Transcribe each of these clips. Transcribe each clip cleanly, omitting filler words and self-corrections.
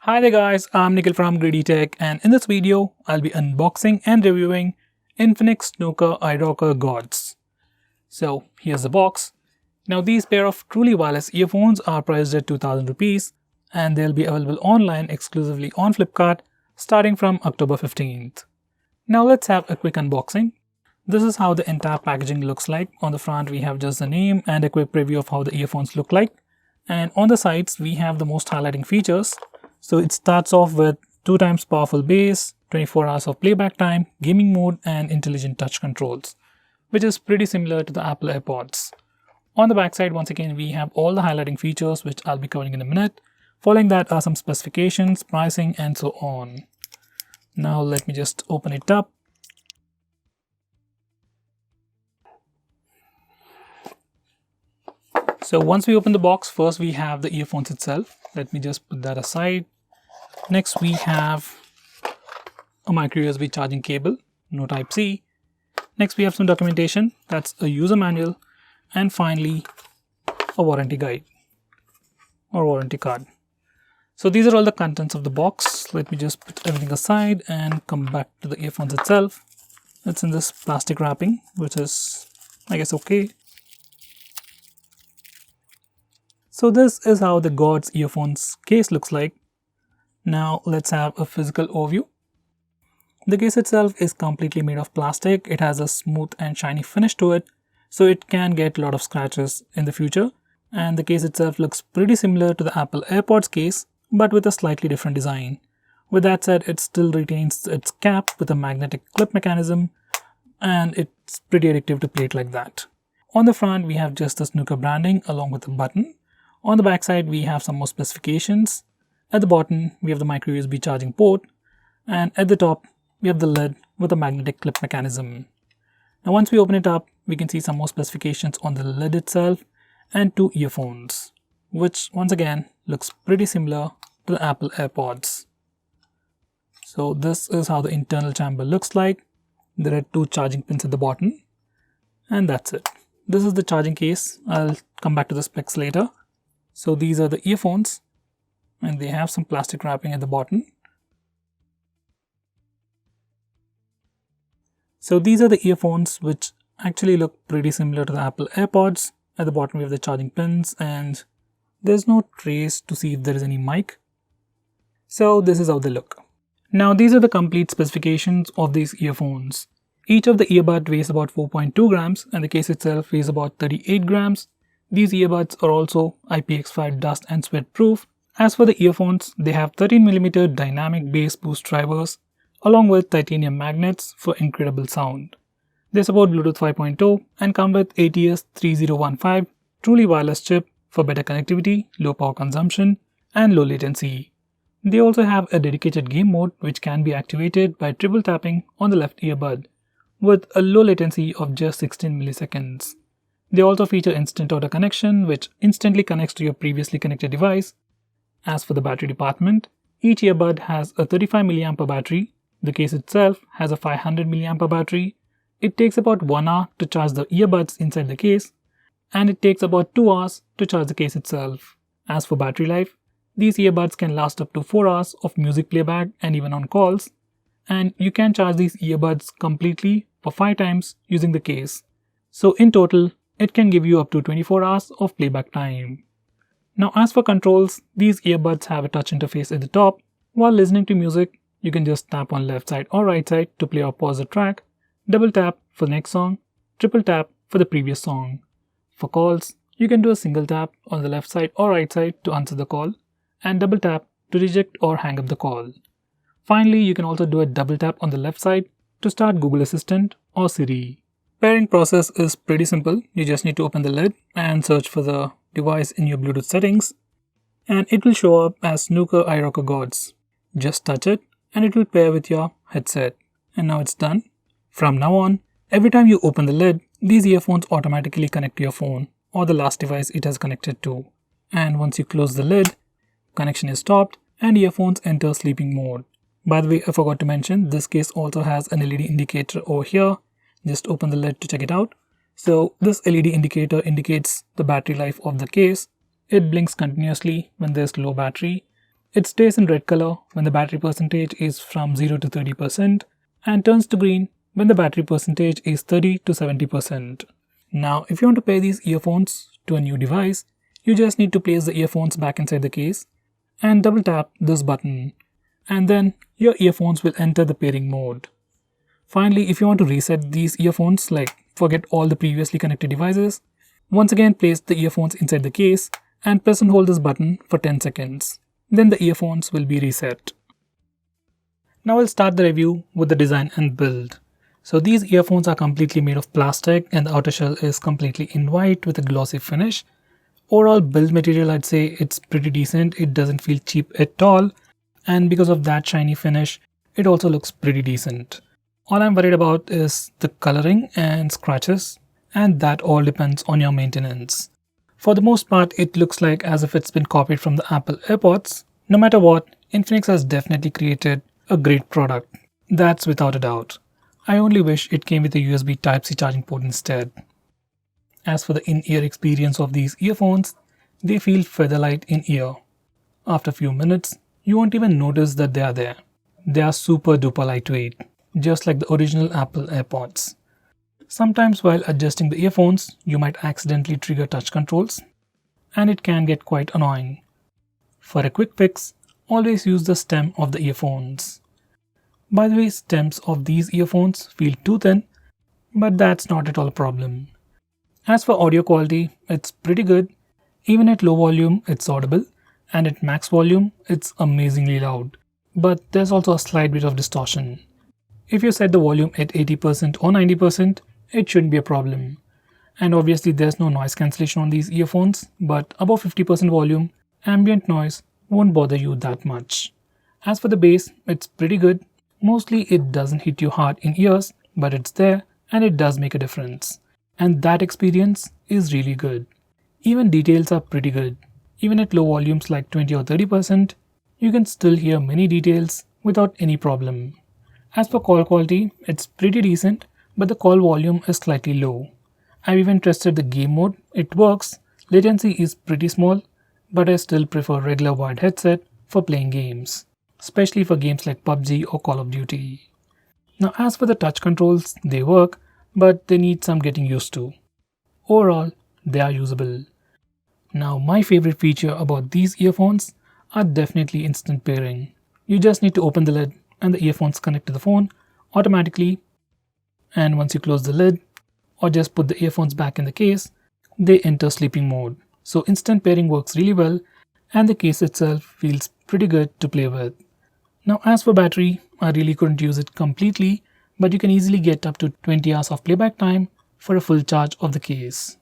Hi there guys, I'm Nikhil from GreedyTech, and in this video, I'll be unboxing and reviewing Infinix Snokor iRocker Gods. So here's the box. Now these pair of truly wireless earphones are priced at 2000 rupees and they'll be available online exclusively on Flipkart starting from October 15th. Now let's have a quick unboxing. This is how the entire packaging looks like. On the front we have just the name and a quick preview of how the earphones look like. And on the sides we have the most highlighting features. So it starts off with 2 times powerful bass, 24 hours of playback time, gaming mode and intelligent touch controls, which is pretty similar to the Apple AirPods. On the backside, once again, we have all the highlighting features, which I'll be covering in a minute. Following that are some specifications, pricing and so on. Now let me just open it up. So once we open the box, first we have the earphones itself. Let me just put that aside. Next we have a micro USB charging cable, no type C. Next we have some documentation, that's a user manual. And finally a warranty guide or warranty card. So these are all the contents of the box. Let me just put everything aside and come back to the earphones itself. It's in this plastic wrapping, which is, I guess, okay. So this is how the Gods earphones case looks like. Now let's have a physical overview. The case itself is completely made of plastic. It has a smooth and shiny finish to it, so it can get a lot of scratches in the future. And the case itself looks pretty similar to the Apple AirPods case, but with a slightly different design. With that said, it still retains its cap with a magnetic clip mechanism, and it's pretty addictive to play it like that. On the front, we have just the Snokor branding along with a button. On the back side, we have some more specifications. At the bottom, we have the micro USB charging port, and at the top, we have the lid with a magnetic clip mechanism. Now once we open it up, we can see some more specifications on the lid itself and 2 earphones, which once again looks pretty similar to the Apple AirPods. So this is how the internal chamber looks like. There are 2 charging pins at the bottom, and that's it. This is the charging case. I'll come back to the specs later. So these are the earphones, and they have some plastic wrapping at the bottom. So these are the earphones, which actually look pretty similar to the Apple AirPods. At the bottom we have the charging pins, and there's no trace to see if there is any mic. So this is how they look. Now these are the complete specifications of these earphones. Each of the earbud weighs about 4.2 grams and the case itself weighs about 38 grams. These earbuds are also IPX5 dust and sweat proof. As for the earphones, they have 13mm dynamic bass boost drivers along with titanium magnets for incredible sound. They support Bluetooth 5.0 and come with ATS3015 truly wireless chip for better connectivity, low power consumption and low latency. They also have a dedicated game mode which can be activated by triple tapping on the left earbud with a low latency of just 16 milliseconds. They also feature instant auto connection, which instantly connects to your previously connected device. As for the battery department, each earbud has a 35 mAh battery. The case itself has a 500 mAh battery. It takes about 1 hour to charge the earbuds inside the case, and it takes about 2 hours to charge the case itself. As for battery life, these earbuds can last up to 4 hours of music playback and even on calls, and you can charge these earbuds completely for 5 times using the case. So in total, it can give you up to 24 hours of playback time. Now as for controls, these earbuds have a touch interface at the top. While listening to music, you can just tap on left side or right side to play or pause the track, double tap for the next song, triple tap for the previous song. For calls, you can do a single tap on the left side or right side to answer the call, and double tap to reject or hang up the call. Finally, you can also do a double tap on the left side to start Google Assistant or Siri. Pairing process is pretty simple. You just need to open the lid and search for the device in your Bluetooth settings, and it will show up as Snokor iRocker Gods. Just touch it and it will pair with your headset. And now it's done. From now on, every time you open the lid, these earphones automatically connect to your phone or the last device it has connected to. And once you close the lid, connection is stopped and earphones enter sleeping mode. By the way, I forgot to mention, this case also has an LED indicator over here. Just open the lid to check it out. So this LED indicator indicates the battery life of the case. It blinks continuously when there's low battery, It stays in red color when the battery percentage is from 0 to 30% and turns to green when the battery percentage is 30 to 70%. Now, if you want to pair these earphones to a new device, you just need to place the earphones back inside the case and double tap this button, and then your earphones will enter the pairing mode. Finally, if you want to reset these earphones, like forget all the previously connected devices, once again place the earphones inside the case and press and hold this button for 10 seconds. Then the earphones will be reset. Now I'll start the review with the design and build. So these earphones are completely made of plastic and the outer shell is completely in white with a glossy finish. Overall build material, I'd say it's pretty decent. It doesn't feel cheap at all, and because of that shiny finish, it also looks pretty decent. All I'm worried about is the coloring and scratches, and that all depends on your maintenance. For the most part, it looks like as if it's been copied from the Apple AirPods. No matter what, Infinix has definitely created a great product. That's without a doubt. I only wish it came with a USB Type-C charging port instead. As for the in-ear experience of these earphones, they feel feather-light in ear. After a few minutes, you won't even notice that they are there. They are super duper lightweight, just like the original Apple AirPods. Sometimes while adjusting the earphones, you might accidentally trigger touch controls, and it can get quite annoying. For a quick fix, always use the stem of the earphones. By the way, stems of these earphones feel too thin, but that's not at all a problem. As for audio quality, it's pretty good. Even at low volume, it's audible, and at max volume, it's amazingly loud. But there's also a slight bit of distortion. If you set the volume at 80% or 90%, it shouldn't be a problem. And obviously there's no noise cancellation on these earphones, but above 50% volume, ambient noise won't bother you that much. As for the bass, it's pretty good. Mostly it doesn't hit you hard in ears, but it's there and it does make a difference. And that experience is really good. Even details are pretty good. Even at low volumes like 20 or 30%, you can still hear many details without any problem. As for call quality, it's pretty decent, but the call volume is slightly low. I've even tested the game mode, it works. Latency is pretty small, but I still prefer regular wired headset for playing games, especially for games like PUBG or Call of Duty. Now as for the touch controls, they work, but they need some getting used to. Overall, they are usable. Now my favorite feature about these earphones are definitely instant pairing. You just need to open the lid and the earphones connect to the phone automatically, and once you close the lid or just put the earphones back in the case, they enter sleeping mode. So instant pairing works really well and the case itself feels pretty good to play with. Now as for battery, I really couldn't use it completely, but you can easily get up to 20 hours of playback time for a full charge of the case.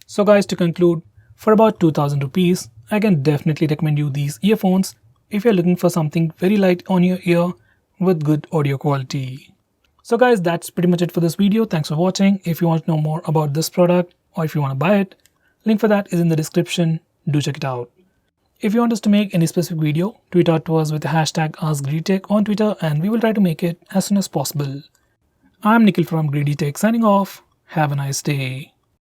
So guys, to conclude, for about 2000 rupees, I can definitely recommend you these earphones if you're looking for something very light on your ear with good audio quality. So guys, that's pretty much it for this video. Thanks for watching. If you want to know more about this product or if you want to buy it, link for that is in the description. Do check it out. If you want us to make any specific video, tweet out to us with the hashtag AskGreedyTech on Twitter and we will try to make it as soon as possible. I'm Nikhil from GreedyTech signing off. Have a nice day.